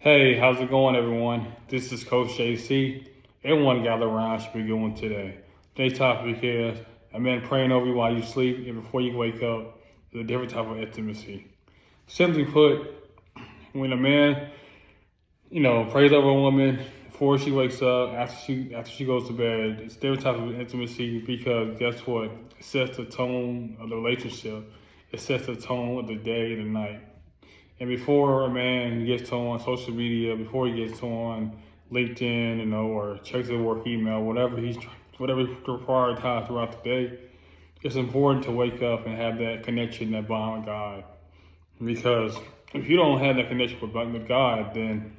Hey, how's it going, everyone? This is Coach JC. Everyone gather around should be going today. Today's topic is a man praying over you while you sleep and before you wake up is a different type of intimacy. Simply put, when a man, prays over a woman before she wakes up, after she goes to bed, it's a different type of intimacy because guess what? It sets the tone of the relationship. It sets the tone of the day and the night. And before a man gets on social media, before he gets on LinkedIn, or checks his work email, whatever he's prioritized throughout the day, it's important to wake up and have that connection, that bond with God. Because if you don't have that connection with God, then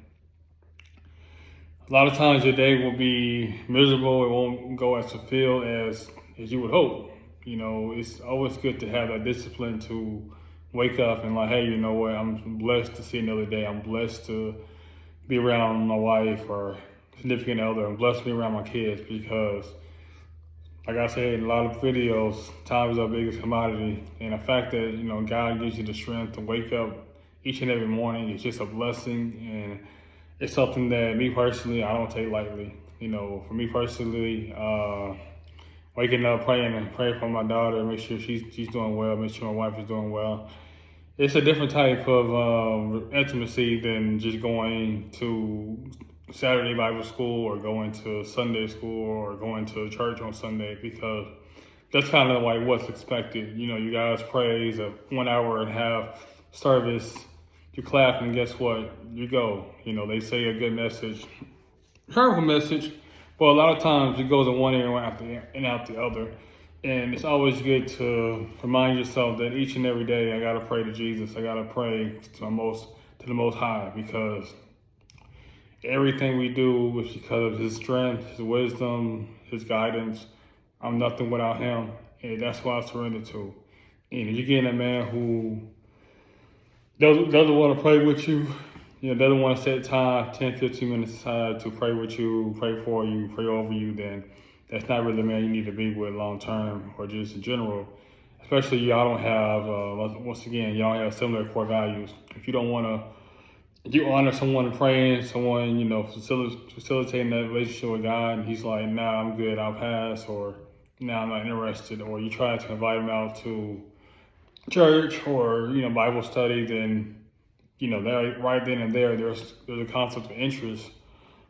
a lot of times your day will be miserable. It won't go as fulfilled as you would hope. It's always good to have that discipline to wake up and like, hey, you know what? I'm blessed to see another day. I'm blessed to be around my wife or significant other. I'm blessed to be around my kids because, like I said in a lot of videos, time is our biggest commodity. And the fact that, God gives you the strength to wake up each and every morning is just a blessing. And it's something that me personally, I don't take lightly. For me personally, waking up, praying for my daughter, make sure she's doing well, make sure my wife is doing well. It's a different type of intimacy than just going to Saturday Bible school or going to Sunday school or going to church on Sunday because that's kind of like what's expected. You guys praise a 1 hour and a half service, you clap, and guess what? You go. They say a good message, powerful message. Well, a lot of times it goes in one ear and out the other. And it's always good to remind yourself that each and every day I gotta pray to Jesus. I gotta pray to the Most High because everything we do is because of His strength, His wisdom, His guidance. I'm nothing without Him, and that's what I surrender to. And if you're getting a man who doesn't want to pray with you, doesn't want to set time, 10, 15 minutes aside to pray with you, pray for you, pray over you, then that's not really the man you need to be with long term or just in general. Especially y'all don't have, once again, y'all have similar core values. If you don't want to, if you honor someone praying, someone, facilitating that relationship with God, and he's like, nah, I'm good, I'll pass, or nah, I'm not interested, or you try to invite him out to church or, Bible study, then there, right then and there's a conflict of interest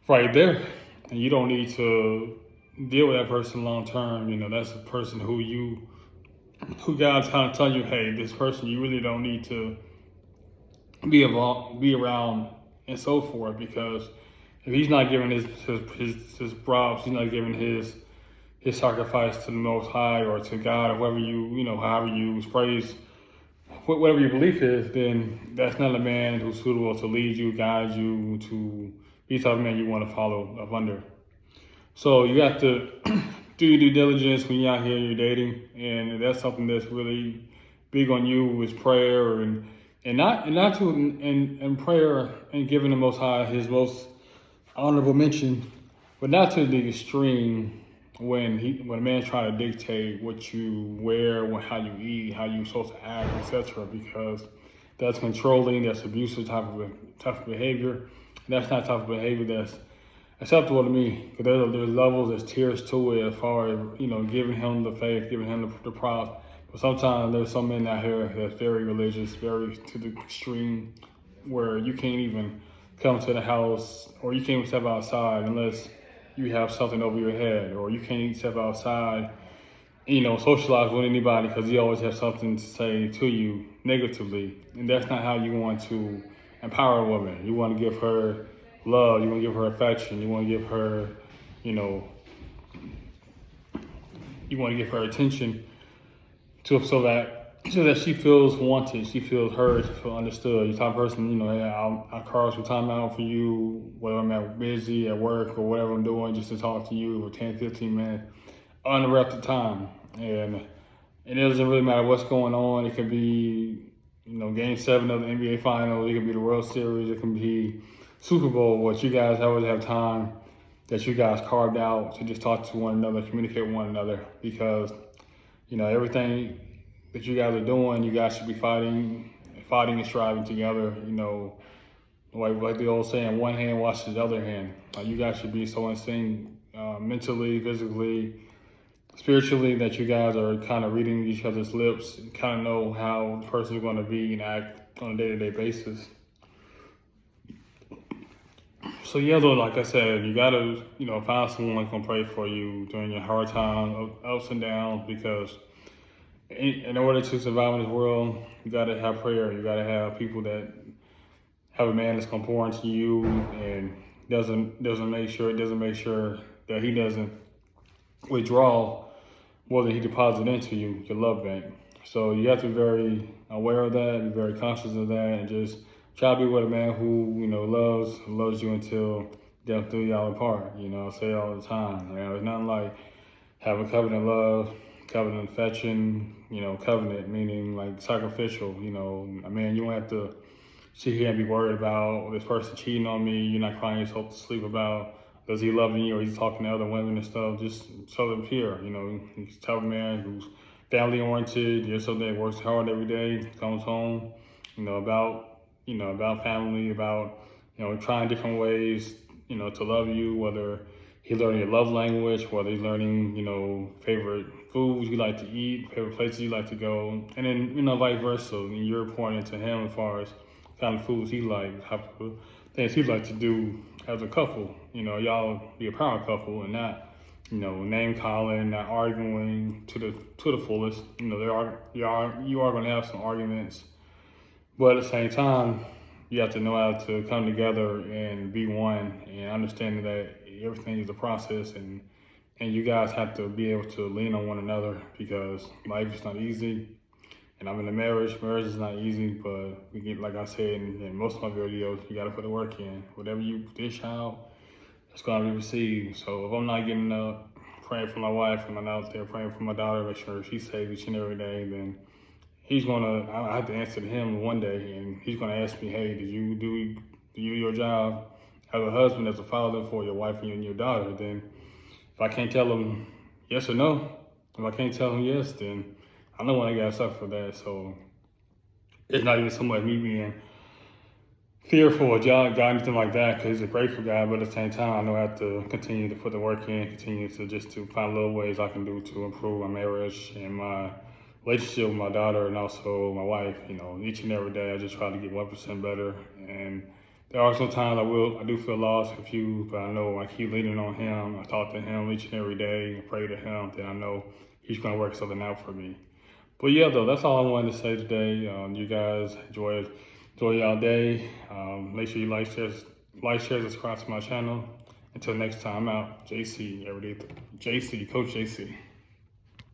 right there, and you don't need to deal with that person long term. That's a person who God's kind of telling you, hey, this person you really don't need to be around, and so forth. Because if he's not giving his props, he's not giving his sacrifice to the Most High or to God or whoever however you phrase. Whatever your belief is, then that's not a man who's suitable to lead you, guide you, to be the type of man you want to follow up under. So you have to do your due diligence when you're out here, you're dating, and that's something that's really big on you is prayer and prayer and giving the Most High His most honorable mention, but not to the extreme when a man's trying to dictate what you wear, how you eat, how you're supposed to act, etc. Because that's controlling, that's abusive type of behavior. And that's not type of behavior that's acceptable to me. Because there's levels, there's tiers to it as far as giving him the faith, giving him the props. But sometimes there's some men out here that's very religious, very to the extreme, where you can't even come to the house or you can't even step outside unless you have something over your head, or you can't step outside, socialize with anybody because you always have something to say to you negatively. And that's not how you want to empower a woman. You want to give her love, you want to give her affection, you want to give her, you want to give her attention so that she feels wanted, she feels heard, she feels understood. You're the type of person, hey, I'll carve some time out for you, whether I'm busy at work or whatever I'm doing, just to talk to you for 10, 15 minutes, uninterrupted time. And it doesn't really matter what's going on. It could be, Game 7 of the NBA Finals. It could be the World Series. It can be Super Bowl. What you guys always have time that you guys carved out to just talk to one another, communicate with one another. Because, everything that you guys are doing, you guys should be fighting and striving together, like the old saying, one hand washes the other hand. You guys should be so in sync mentally, physically, spiritually, that you guys are kind of reading each other's lips and kind of know how the person is going to be and act on a day-to-day basis. So yeah, though, like I said, you gotta, find someone who can pray for you during your hard time, ups and downs, because in order to survive in this world, you gotta have prayer. You gotta have people that have a man that's gonna pour into you and doesn't make sure that he doesn't withdraw more than he deposited into you, your love bank. So you have to be very aware of that, be very conscious of that, and just try to be with a man who, loves you until death do y'all apart. I say it all the time. It's nothing like having covenant love, covenant affection, covenant meaning like sacrificial. I mean, you don't have to sit here and be worried about this person cheating on me. You're not crying yourself to sleep about does he loving you or he's talking to other women and stuff. Just show them pure. He's a tough man who's family oriented. You're somebody that works hard every day, comes home, about family, about trying different ways, to love you, whether he's learning your love language, whether he's learning, favorite foods you like to eat, favorite places you like to go, and then, vice versa. And you're pointing to him as far as kind of foods he likes, things he'd like to do as a couple. Y'all be a power couple and not, name calling, not arguing to the fullest. You are going to have some arguments, but at the same time, you have to know how to come together and be one, and understanding that everything is a process, and you guys have to be able to lean on one another, because life is not easy. And I'm in a marriage. Marriage is not easy, but we get, like I said in most of my videos, you got to put the work in. Whatever you dish out, it's going to be received. So if I'm not getting up, praying for my wife, and I'm out there praying for my daughter, make sure she's safe each and every day, then I have to answer to him one day, and he's going to ask me, hey, did you do your job as a husband, as a father for your wife and your daughter? Then if I can't tell him yes or no, if I can't tell him yes, then I know when I got suffer for that. So it's not even so much me being fearful of God, anything like that, because he's a grateful guy. But at the same time, I know I have to continue to put the work in, continue to find little ways I can do to improve my marriage and my relationship with my daughter and also my wife. Each and every day I just try to get 1% better. And there are some times I do feel lost, confused, but I know I keep leaning on him. I talk to him each and every day and pray to him. Then I know he's going to work something out for me. But yeah, though, that's all I wanted to say today. You guys enjoy y'all day. Make sure you like, share, subscribe to my channel. Until next time, I'm out. JC, Coach JC.